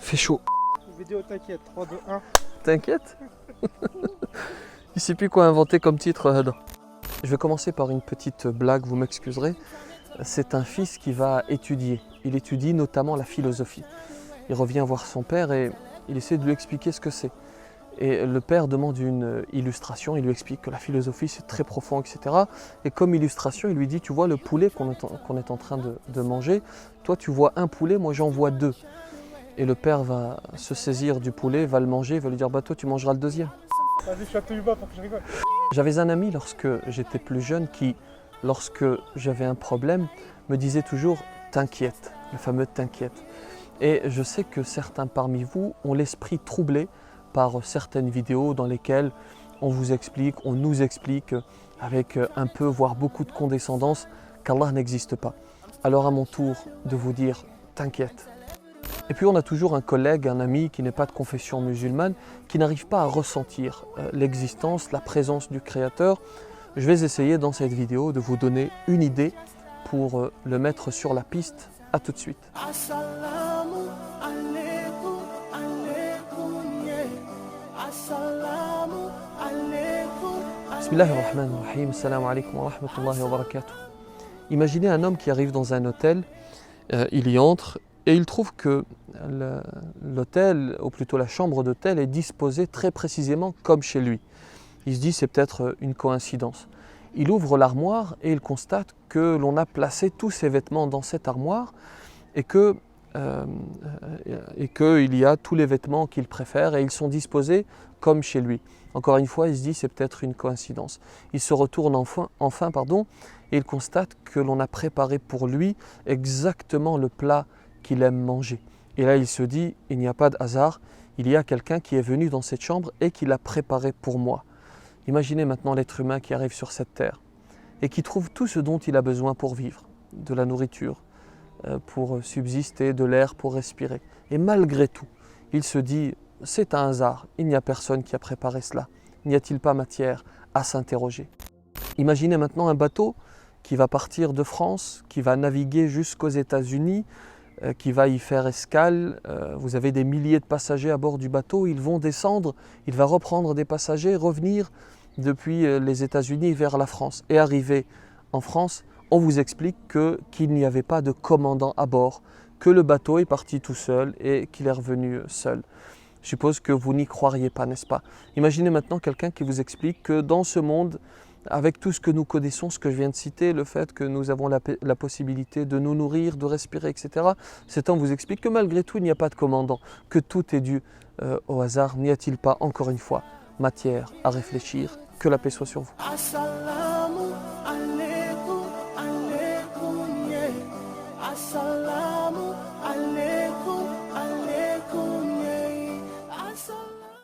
Fait chaud. Vidéo, t'inquiète, 3, 2, 1. T'inquiète. Il sait plus quoi inventer comme titre. Je vais commencer par une petite blague, vous m'excuserez. C'est un fils qui va étudier. Il étudie notamment la philosophie. Il revient voir son père et il essaie de lui expliquer ce que c'est. Et le père demande une illustration, il lui explique que la philosophie c'est très profond, etc. Et comme illustration, il lui dit, tu vois le poulet qu'on est en train de manger, toi tu vois un poulet, moi j'en vois deux. Et le père va se saisir du poulet, va le manger, il va lui dire, bah toi tu mangeras le deuxième. Vas-y, chatouille bas pour que je rigole. J'avais un ami lorsque j'étais plus jeune qui, lorsque j'avais un problème, me disait toujours « t'inquiète », le fameux « t'inquiète ». Et je sais que certains parmi vous ont l'esprit troublé par certaines vidéos dans lesquelles on vous explique, on nous explique avec un peu, voire beaucoup de condescendance, qu'Allah n'existe pas. Alors à mon tour de vous dire « t'inquiète ». Et puis on a toujours un collègue, un ami qui n'est pas de confession musulmane, qui n'arrive pas à ressentir l'existence, la présence du Créateur. Je vais essayer dans cette vidéo de vous donner une idée pour le mettre sur la piste. A tout de suite. Bismillahirrahmanirrahim, assalamu alaikum wa rahmatullahi wa barakatuh. Imaginez un homme qui arrive dans un hôtel, il y entre et il trouve que l'hôtel, ou plutôt la chambre d'hôtel, est disposée très précisément comme chez lui. Il se dit c'est peut-être une coïncidence. Il ouvre l'armoire et il constate que l'on a placé tous ses vêtements dans cette armoire et qu'il y a tous les vêtements qu'il préfère et ils sont disposés comme chez lui. Encore une fois, il se dit c'est peut-être une coïncidence. Il se retourne enfin et il constate que l'on a préparé pour lui exactement le plat qu'il aime manger. Et là, il se dit, il n'y a pas de hasard, il y a quelqu'un qui est venu dans cette chambre et qui l'a préparé pour moi. Imaginez maintenant l'être humain qui arrive sur cette terre et qui trouve tout ce dont il a besoin pour vivre, de la nourriture, pour subsister, de l'air pour respirer. Et malgré tout, il se dit, c'est un hasard, il n'y a personne qui a préparé cela. N'y a-t-il pas matière à s'interroger? Imaginez maintenant un bateau qui va partir de France, qui va naviguer jusqu'aux États-Unis, qui va y faire escale. Vous avez des milliers de passagers à bord du bateau, ils vont descendre, il va reprendre des passagers, revenir depuis les États-Unis vers la France. Et arrivé en France, on vous explique qu'il n'y avait pas de commandant à bord, que le bateau est parti tout seul et qu'il est revenu seul. Je suppose que vous n'y croiriez pas, n'est-ce pas? Imaginez maintenant quelqu'un qui vous explique que dans ce monde, avec tout ce que nous connaissons, ce que je viens de citer, le fait que nous avons la possibilité de nous nourrir, de respirer, etc. Cet homme vous explique que malgré tout, il n'y a pas de commandant, que tout est dû au hasard. N'y a-t-il pas, encore une fois, matière à réfléchir? Que la paix soit sur vous.